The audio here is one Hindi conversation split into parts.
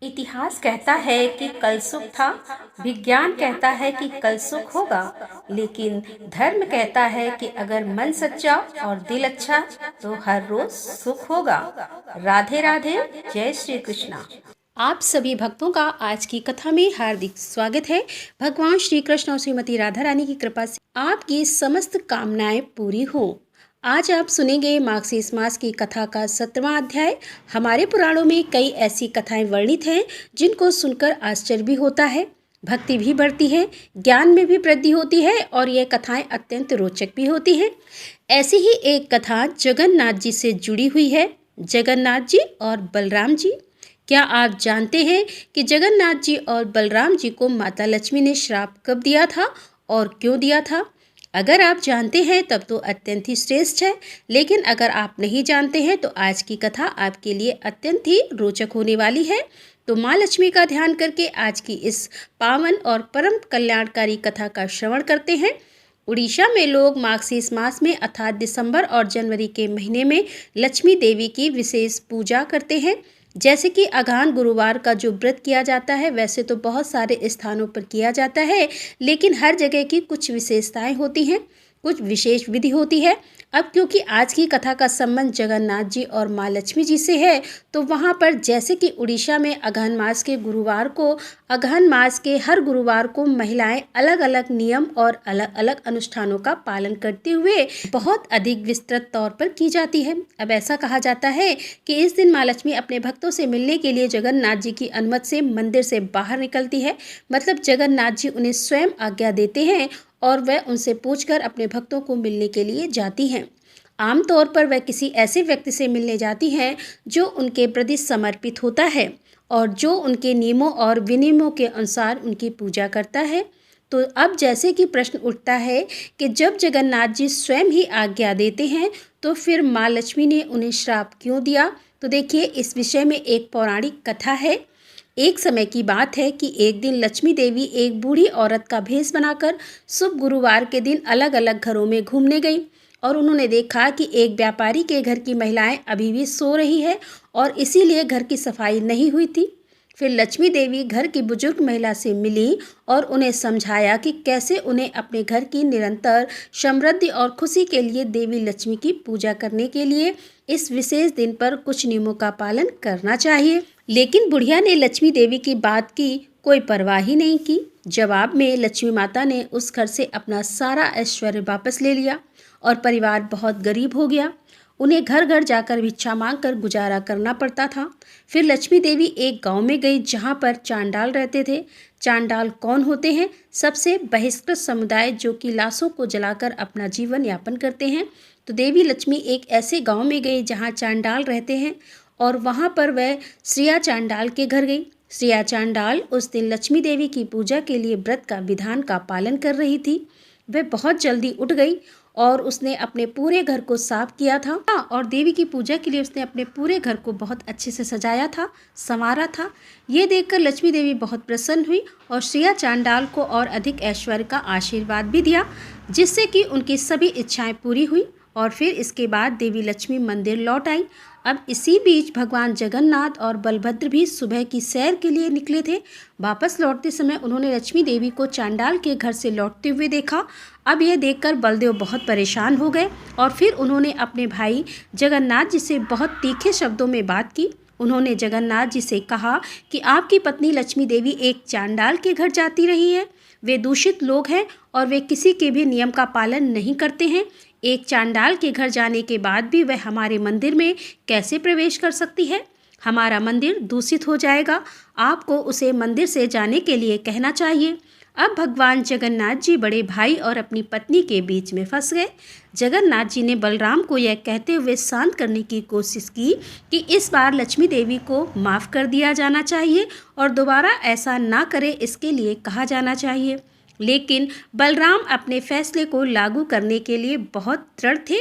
इतिहास कहता है कि कल सुख था। विज्ञान कहता है कि कल सुख होगा। लेकिन धर्म कहता है कि अगर मन सच्चा और दिल अच्छा तो हर रोज सुख होगा। राधे राधे। जय श्री कृष्णा। आप सभी भक्तों का आज की कथा में हार्दिक स्वागत है। भगवान श्री कृष्ण और श्रीमती राधा रानी की कृपा से आपकी समस्त कामनाएं पूरी हों। आज आप सुनेंगे मार्गशीर्ष मास की कथा का 17वां अध्याय। हमारे पुराणों में कई ऐसी कथाएं वर्णित हैं जिनको सुनकर आश्चर्य भी होता है, भक्ति भी बढ़ती है, ज्ञान में भी वृद्धि होती है और ये कथाएं अत्यंत रोचक भी होती हैं। ऐसी ही एक कथा जगन्नाथ जी से जुड़ी हुई है। जगन्नाथ जी और बलराम जी। क्या आप जानते हैं कि जगन्नाथ जी और बलराम जी को माता लक्ष्मी ने श्राप कब दिया था और क्यों दिया था? अगर आप जानते हैं तब तो अत्यंत ही श्रेष्ठ है, लेकिन अगर आप नहीं जानते हैं तो आज की कथा आपके लिए अत्यंत ही रोचक होने वाली है। तो माँ लक्ष्मी का ध्यान करके आज की इस पावन और परम कल्याणकारी कथा का श्रवण करते हैं। उड़ीसा में लोग मार्गशीर्ष मास में अर्थात दिसंबर और जनवरी के महीने में लक्ष्मी देवी की विशेष पूजा करते हैं। जैसे कि अगहन गुरुवार का जो व्रत किया जाता है वैसे तो बहुत सारे स्थानों पर किया जाता है, लेकिन हर जगह की कुछ विशेषताएं होती हैं, कुछ विशेष विधि होती है। अब क्योंकि आज की कथा का संबंध जगन्नाथ जी और माँ लक्ष्मी जी से है, तो वहाँ पर जैसे कि उड़ीसा में अगहन मास के गुरुवार को, अगहन मास के हर गुरुवार को महिलाएं अलग अलग नियम और अलग अलग अनुष्ठानों का पालन करते हुए बहुत अधिक विस्तृत तौर पर की जाती है। अब ऐसा कहा जाता है कि इस दिन माँ लक्ष्मी अपने भक्तों से मिलने के लिए जगन्नाथ जी की अनुमति से मंदिर से बाहर निकलती है। मतलब जगन्नाथ जी उन्हें स्वयं आज्ञा देते हैं और वह उनसे पूछकर अपने भक्तों को मिलने के लिए जाती हैं। आमतौर पर वह किसी ऐसे व्यक्ति से मिलने जाती हैं जो उनके प्रति समर्पित होता है और जो उनके नियमों और विनियमों के अनुसार उनकी पूजा करता है। तो अब जैसे कि प्रश्न उठता है कि जब जगन्नाथ जी स्वयं ही आज्ञा देते हैं तो फिर माँ लक्ष्मी ने उन्हें श्राप क्यों दिया? तो देखिए, इस विषय में एक पौराणिक कथा है। एक समय की बात है कि एक दिन लक्ष्मी देवी एक बूढ़ी औरत का भेष बनाकर शुभ गुरुवार के दिन अलग अलग घरों में घूमने गई और उन्होंने देखा कि एक व्यापारी के घर की महिलाएं अभी भी सो रही है और इसीलिए घर की सफाई नहीं हुई थी। फिर लक्ष्मी देवी घर की बुजुर्ग महिला से मिली और उन्हें समझाया कि कैसे उन्हें अपने घर की निरंतर समृद्धि और खुशी के लिए देवी लक्ष्मी की पूजा करने के लिए इस विशेष दिन पर कुछ नियमों का पालन करना चाहिए। लेकिन बुढ़िया ने लक्ष्मी देवी की बात की कोई परवाह ही नहीं की। जवाब में लक्ष्मी माता ने उस घर से अपना सारा ऐश्वर्य वापस ले लिया और परिवार बहुत गरीब हो गया। उन्हें घर घर जाकर भिक्षा मांगकर गुजारा करना पड़ता था। फिर लक्ष्मी देवी एक गांव में गई जहां पर चांडाल रहते थे। चांडाल कौन होते हैं? सबसे बहिष्कृत समुदाय जो कि लाशों को जलाकर अपना जीवन यापन करते हैं। तो देवी लक्ष्मी एक ऐसे गांव में गई जहां चांडाल रहते हैं और वहां पर वह श्रिया चांडाल के घर गई। श्रिया चांडाल उस दिन लक्ष्मी देवी की पूजा के लिए व्रत का विधान का पालन कर रही थी। वह बहुत जल्दी उठ गई और उसने अपने पूरे घर को साफ किया था और देवी की पूजा के लिए उसने अपने पूरे घर को बहुत अच्छे से सजाया था, संवारा था। ये देखकर लक्ष्मी देवी बहुत प्रसन्न हुई और श्रिया चांडाल को और अधिक ऐश्वर्य का आशीर्वाद भी दिया, जिससे कि उनकी सभी इच्छाएं पूरी हुई। और फिर इसके बाद देवी लक्ष्मी मंदिर लौट आई। अब इसी बीच भगवान जगन्नाथ और बलभद्र भी सुबह की सैर के लिए निकले थे। वापस लौटते समय उन्होंने लक्ष्मी देवी को चांडाल के घर से लौटते हुए देखा। अब यह देखकर बलदेव बहुत परेशान हो गए और फिर उन्होंने अपने भाई जगन्नाथ जी से बहुत तीखे शब्दों में बात की। उन्होंने जगन्नाथ जी से कहा कि आपकी पत्नी लक्ष्मी देवी एक चांडाल के घर जाती रही है। वे दूषित लोग हैं और वे किसी के भी नियम का पालन नहीं करते हैं। एक चांडाल के घर जाने के बाद भी वह हमारे मंदिर में कैसे प्रवेश कर सकती है? हमारा मंदिर दूषित हो जाएगा। आपको उसे मंदिर से जाने के लिए कहना चाहिए। अब भगवान जगन्नाथ जी बड़े भाई और अपनी पत्नी के बीच में फंस गए। जगन्नाथ जी ने बलराम को यह कहते हुए शांत करने की कोशिश की कि इस बार लक्ष्मी देवी को माफ़ कर दिया जाना चाहिए और दोबारा ऐसा ना करे, इसके लिए कहा जाना चाहिए। लेकिन बलराम अपने फैसले को लागू करने के लिए बहुत दृढ़ थे।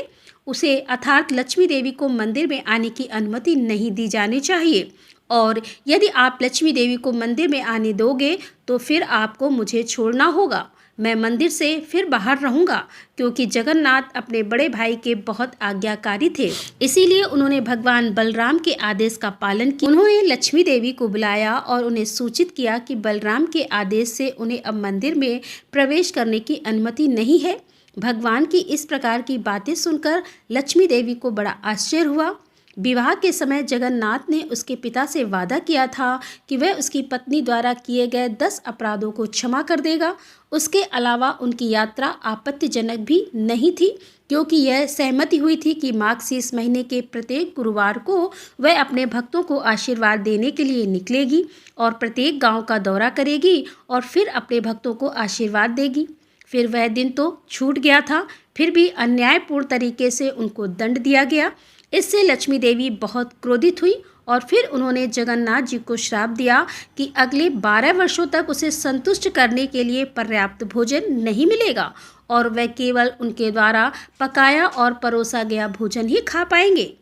उसे अर्थात लक्ष्मी देवी को मंदिर में आने की अनुमति नहीं दी जानी चाहिए और यदि आप लक्ष्मी देवी को मंदिर में आने दोगे तो फिर आपको मुझे छोड़ना होगा। मैं मंदिर से फिर बाहर रहूंगा, क्योंकि जगन्नाथ अपने बड़े भाई के बहुत आज्ञाकारी थे। इसीलिए उन्होंने भगवान बलराम के आदेश का पालन किया। उन्होंने लक्ष्मी देवी को बुलाया और उन्हें सूचित किया कि बलराम के आदेश से उन्हें अब मंदिर में प्रवेश करने की अनुमति नहीं है। भगवान की इस प्रकार की बातें सुनकर लक्ष्मी देवी को बड़ा आश्चर्य हुआ। विवाह के समय जगन्नाथ ने उसके पिता से वादा किया था कि वह उसकी पत्नी द्वारा किए गए 10 अपराधों को क्षमा कर देगा। उसके अलावा उनकी यात्रा आपत्तिजनक भी नहीं थी, क्योंकि यह सहमति हुई थी कि माघशीर्ष महीने के प्रत्येक गुरुवार को वह अपने भक्तों को आशीर्वाद देने के लिए निकलेगी और प्रत्येक गांव का दौरा करेगी और फिर अपने भक्तों को आशीर्वाद देगी। फिर वह दिन तो छूट गया था, फिर भी अन्यायपूर्ण तरीके से उनको दंड दिया गया। इससे लक्ष्मी देवी बहुत क्रोधित हुई और फिर उन्होंने जगन्नाथ जी को श्राप दिया कि अगले 12 वर्षों तक उसे संतुष्ट करने के लिए पर्याप्त भोजन नहीं मिलेगा और वह केवल उनके द्वारा पकाया और परोसा गया भोजन ही खा पाएंगे।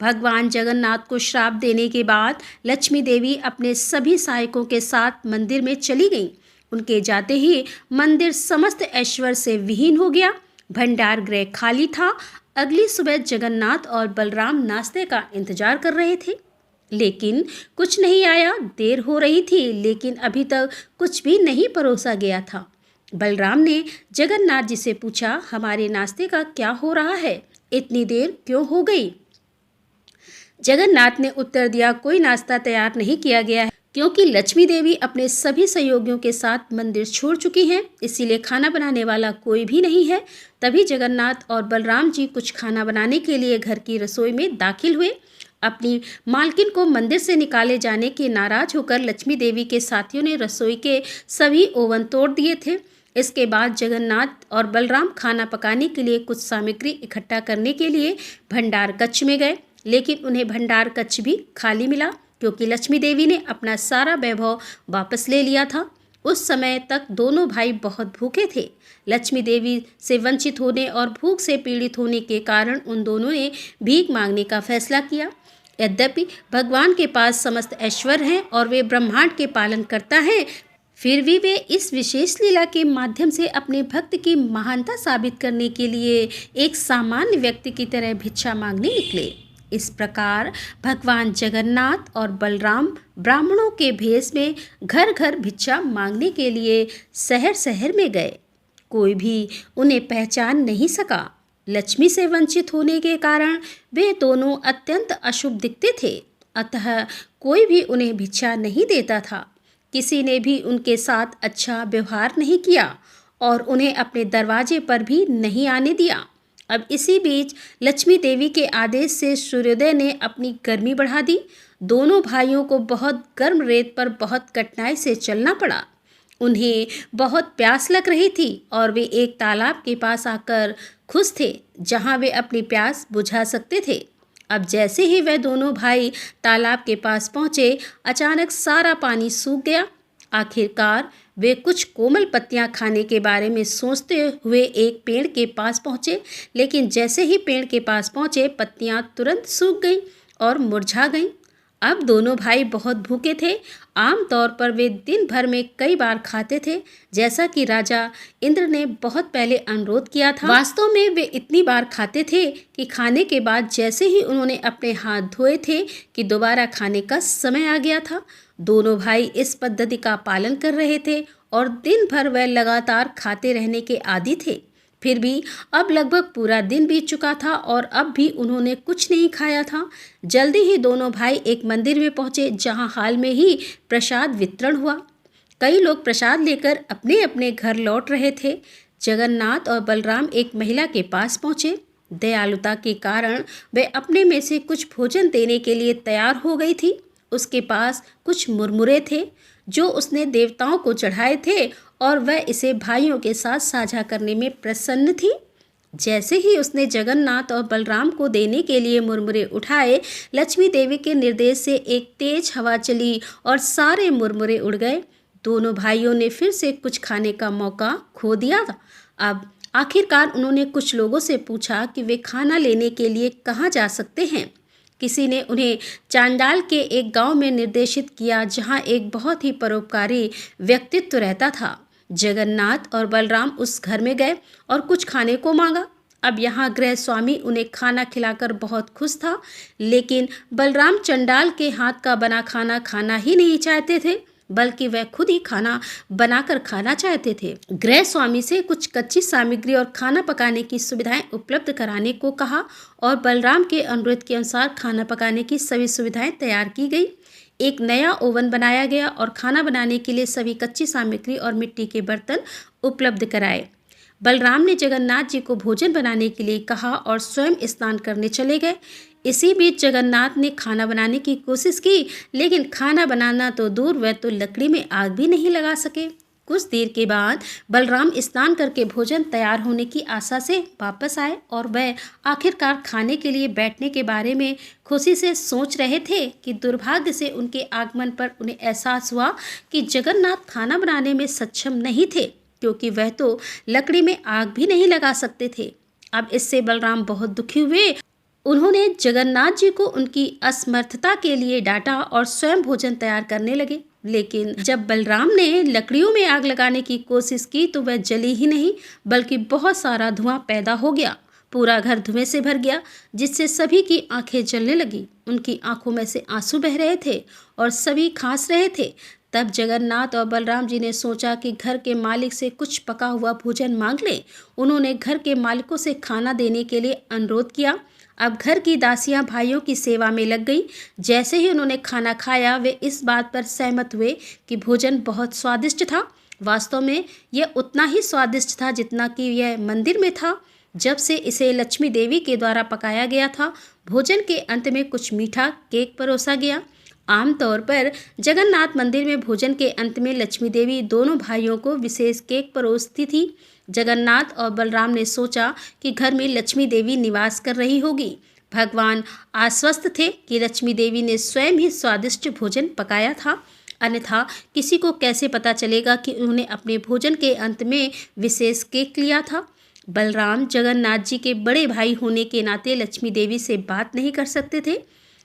भगवान जगन्नाथ को श्राप देने के बाद लक्ष्मी देवी अपने सभी सहायकों के साथ मंदिर में चली गईं। उनके जाते ही मंदिर समस्त ऐश्वर्य से विहीन हो गया। भंडार गृह खाली था। अगली सुबह जगन्नाथ और बलराम नाश्ते का इंतजार कर रहे थे, लेकिन कुछ नहीं आया। देर हो रही थी, लेकिन अभी तक कुछ भी नहीं परोसा गया था। बलराम ने जगन्नाथ जी से पूछा, हमारे नाश्ते का क्या हो रहा है? इतनी देर क्यों हो गई? जगन्नाथ ने उत्तर दिया, कोई नाश्ता तैयार नहीं किया गया है, क्योंकि लक्ष्मी देवी अपने सभी सहयोगियों के साथ मंदिर छोड़ चुकी हैं, इसीलिए खाना बनाने वाला कोई भी नहीं है। तभी जगन्नाथ और बलराम जी कुछ खाना बनाने के लिए घर की रसोई में दाखिल हुए। अपनी मालकिन को मंदिर से निकाले जाने के नाराज होकर लक्ष्मी देवी के साथियों ने रसोई के सभी ओवन तोड़ दिए थे। इसके बाद जगन्नाथ और बलराम खाना पकाने के लिए कुछ सामग्री इकट्ठा करने के लिए भंडार कक्ष में गए, लेकिन उन्हें भंडार कक्ष भी खाली मिला, क्योंकि लक्ष्मी देवी ने अपना सारा वैभव वापस ले लिया था। उस समय तक दोनों भाई बहुत भूखे थे। लक्ष्मी देवी से वंचित होने और भूख से पीड़ित होने के कारण उन दोनों ने भीख मांगने का फैसला किया। यद्यपि भगवान के पास समस्त ऐश्वर्य हैं और वे ब्रह्मांड के पालन करता है, फिर भी वे इस विशेष लीला के माध्यम से अपने भक्त की महानता साबित करने के लिए एक सामान्य व्यक्ति की तरह भिक्षा मांगने निकले। इस प्रकार भगवान जगन्नाथ और बलराम ब्राह्मणों के भेष में घर घर भिक्षा मांगने के लिए शहर शहर में गए। कोई भी उन्हें पहचान नहीं सका। लक्ष्मी से वंचित होने के कारण वे दोनों अत्यंत अशुभ दिखते थे, अतः कोई भी उन्हें भिक्षा नहीं देता था। किसी ने भी उनके साथ अच्छा व्यवहार नहीं किया और उन्हें अपने दरवाजे पर भी नहीं आने दिया। अब इसी बीच लक्ष्मी देवी के आदेश से सूर्योदय ने अपनी गर्मी बढ़ा दी। दोनों भाइयों को बहुत गर्म रेत पर बहुत कठिनाई से चलना पड़ा। उन्हें बहुत प्यास लग रही थी और वे एक तालाब के पास आकर खुश थे, जहां वे अपनी प्यास बुझा सकते थे। अब जैसे ही वह दोनों भाई तालाब के पास पहुँचे, अचानक सारा पानी सूख गया। आखिरकार वे कुछ कोमल पत्तियां खाने के बारे में सोचते हुए एक पेड़ के पास पहुँचे, लेकिन जैसे ही पेड़ के पास पहुँचे, पत्तियां तुरंत सूख गईं और मुरझा गईं। अब दोनों भाई बहुत भूखे थे। आमतौर पर वे दिन भर में कई बार खाते थे, जैसा कि राजा इंद्र ने बहुत पहले अनुरोध किया था। वास्तव में वे इतनी बार खाते थे कि खाने के बाद जैसे ही उन्होंने अपने हाथ धोए थे कि दोबारा खाने का समय आ गया था। दोनों भाई इस पद्धति का पालन कर रहे थे और दिन भर वह लगातार खाते रहने के आदी थे। फिर भी अब लगभग पूरा दिन बीत चुका था और अब भी उन्होंने कुछ नहीं खाया था। जल्दी ही दोनों भाई एक मंदिर में पहुंचे, जहां हाल में ही प्रसाद वितरण हुआ। कई लोग प्रसाद लेकर अपने अपने घर लौट रहे थे। जगन्नाथ और बलराम एक महिला के पास पहुंचे। दयालुता के कारण वे अपने में से कुछ भोजन देने के लिए तैयार हो गई थी। उसके पास कुछ मुरमुरे थे जो उसने देवताओं को चढ़ाए थे और वह इसे भाइयों के साथ साझा करने में प्रसन्न थी। जैसे ही उसने जगन्नाथ और बलराम को देने के लिए मुरमुरे उठाए, लक्ष्मी देवी के निर्देश से एक तेज हवा चली और सारे मुरमुरे उड़ गए। दोनों भाइयों ने फिर से कुछ खाने का मौका खो दिया। अब आखिरकार उन्होंने कुछ लोगों से पूछा कि वे खाना लेने के लिए कहाँ जा सकते हैं। किसी ने उन्हें चांडाल के एक गांव में निर्देशित किया, जहां एक बहुत ही परोपकारी व्यक्तित्व रहता था। जगन्नाथ और बलराम उस घर में गए और कुछ खाने को मांगा। अब यहाँ गृह स्वामी उन्हें खाना खिलाकर बहुत खुश था, लेकिन बलराम चंडाल के हाथ का बना खाना खाना ही नहीं चाहते थे, बल्कि वह खुद ही खाना बनाकर खाना चाहते थे। गृह स्वामी से कुछ कच्ची सामग्री और खाना पकाने की सुविधाएं उपलब्ध कराने को कहा और बलराम के अनुरोध के अनुसार खाना पकाने की सभी सुविधाएं तैयार की गई। एक नया ओवन बनाया गया और खाना बनाने के लिए सभी कच्ची सामग्री और मिट्टी के बर्तन उपलब्ध कराए। बलराम ने जगन्नाथ जी को भोजन बनाने के लिए कहा और स्वयं स्नान करने चले गए। इसी बीच जगन्नाथ ने खाना बनाने की कोशिश की, लेकिन खाना बनाना तो दूर, वह तो लकड़ी में आग भी नहीं लगा सके। कुछ देर के बाद बलराम स्नान करके भोजन तैयार होने की आशा से वापस आए और वह आखिरकार खाने के लिए बैठने के बारे में खुशी से सोच रहे थे कि दुर्भाग्य से उनके आगमन पर उन्हें एहसास हुआ कि जगन्नाथ खाना बनाने में सक्षम नहीं थे, क्योंकि वह तो लकड़ी में आग भी नहीं लगा सकते थे। अब इससे बलराम बहुत दुखी हुए। उन्होंने जगन्नाथ जी को उनकी असमर्थता के लिए डांटा और स्वयं भोजन तैयार करने लगे। लेकिन जब बलराम ने लकड़ियों में आग लगाने की कोशिश की तो वह जली ही नहीं, बल्कि बहुत सारा धुआं पैदा हो गया। पूरा घर धुएं से भर गया, जिससे सभी की आंखें जलने लगी। उनकी आंखों में से आंसू बह रहे थे और सभी खांस रहे थे। तब जगन्नाथ और बलराम जी ने सोचा कि घर के मालिक से कुछ पका हुआ भोजन मांग लें। उन्होंने घर के मालिकों से खाना देने के लिए अनुरोध किया। अब घर की दासियां भाइयों की सेवा में लग गई। जैसे ही उन्होंने खाना खाया, वे इस बात पर सहमत हुए कि भोजन बहुत स्वादिष्ट था। वास्तव में यह उतना ही स्वादिष्ट था जितना कि यह मंदिर में था, जब से इसे लक्ष्मी देवी के द्वारा पकाया गया था। भोजन के अंत में कुछ मीठा केक परोसा गया। आमतौर पर जगन्नाथ मंदिर में भोजन के अंत में लक्ष्मी देवी दोनों भाइयों को विशेष केक परोसती थी। जगन्नाथ और बलराम ने सोचा कि घर में लक्ष्मी देवी निवास कर रही होगी। भगवान आश्वस्त थे कि लक्ष्मी देवी ने स्वयं ही स्वादिष्ट भोजन पकाया था, अन्यथा किसी को कैसे पता चलेगा कि उन्होंने अपने भोजन के अंत में विशेष केक लिया था। बलराम जगन्नाथ जी के बड़े भाई होने के नाते लक्ष्मी देवी से बात नहीं कर सकते थे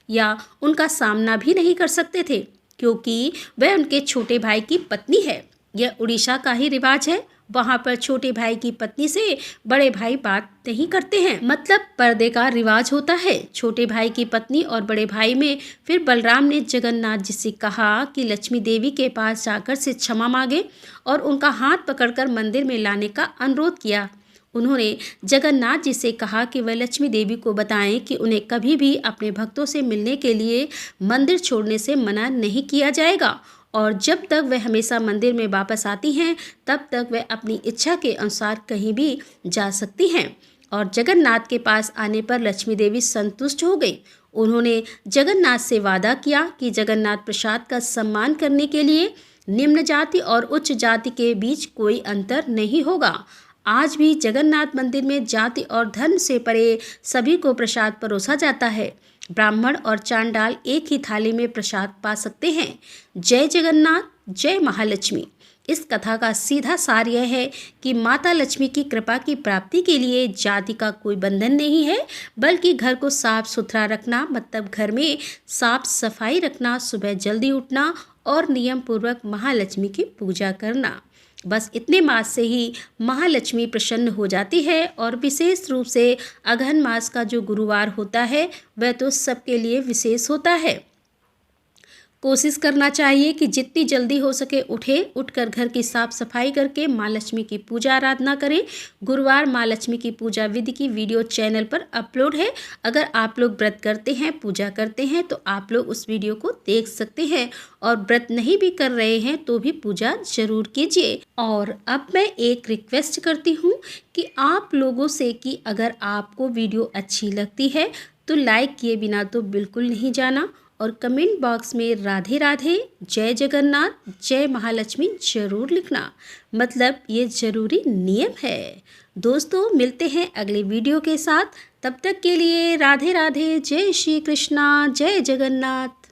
या उनका सामना भी नहीं कर सकते थे, क्योंकि वह उनके छोटे भाई की पत्नी है। यह उड़ीसा का ही रिवाज है। वहाँ पर छोटे भाई की पत्नी से बड़े भाई बात नहीं करते हैं, मतलब पर्दे का रिवाज होता है। छोटे भाई की पत्नी और बड़े भाई में फिर बलराम ने जगन्नाथ जी से कहा कि लक्ष्मी देवी के पास जाकर से क्षमा मांगे और उनका हाथ पकड़कर मंदिर में लाने का अनुरोध किया। उन्होंने जगन्नाथ जी से कहा कि वह लक्ष्मी देवी को बताएं कि उन्हें कभी भी अपने भक्तों से मिलने के लिए मंदिर छोड़ने से मना नहीं किया जाएगा और जब तक वह हमेशा मंदिर में वापस आती हैं तब तक वह अपनी इच्छा के अनुसार कहीं भी जा सकती हैं। और जगन्नाथ के पास आने पर लक्ष्मी देवी संतुष्ट हो गई। उन्होंने जगन्नाथ से वादा किया कि जगन्नाथ प्रसाद का सम्मान करने के लिए निम्न जाति और उच्च जाति के बीच कोई अंतर नहीं होगा। आज भी जगन्नाथ मंदिर में जाति और धर्म से परे सभी को प्रसाद परोसा जाता है। ब्राह्मण और चांडाल एक ही थाली में प्रसाद पा सकते हैं। जय जगन्नाथ, जय महालक्ष्मी। इस कथा का सीधा सार यह है कि माता लक्ष्मी की कृपा की प्राप्ति के लिए जाति का कोई बंधन नहीं है, बल्कि घर को साफ सुथरा रखना, मतलब घर में साफ सफाई रखना, सुबह जल्दी उठना और नियम पूर्वक महालक्ष्मी की पूजा करना। बस इतने मास से ही महालक्ष्मी प्रसन्न हो जाती है। और विशेष रूप से अगहन मास का जो गुरुवार होता है वह तो सबके लिए विशेष होता है। कोशिश करना चाहिए कि जितनी जल्दी हो सके उठकर घर की साफ सफाई करके माँ लक्ष्मी की पूजा आराधना करें। गुरुवार माँ लक्ष्मी की पूजा विधि की वीडियो चैनल पर अपलोड है। अगर आप लोग व्रत करते हैं, पूजा करते हैं, तो आप लोग उस वीडियो को देख सकते हैं। और व्रत नहीं भी कर रहे हैं तो भी पूजा जरूर कीजिए। और अब मैं एक रिक्वेस्ट करती हूँ कि आप लोगों से कि अगर आपको वीडियो अच्छी लगती है तो लाइक किए बिना तो बिल्कुल नहीं जाना और कमेंट बॉक्स में राधे राधे, जय जगन्नाथ, जय महालक्ष्मी जरूर लिखना। मतलब ये जरूरी नियम है। दोस्तों मिलते हैं अगले वीडियो के साथ। तब तक के लिए राधे राधे, जय श्री कृष्णा, जय जगन्नाथ।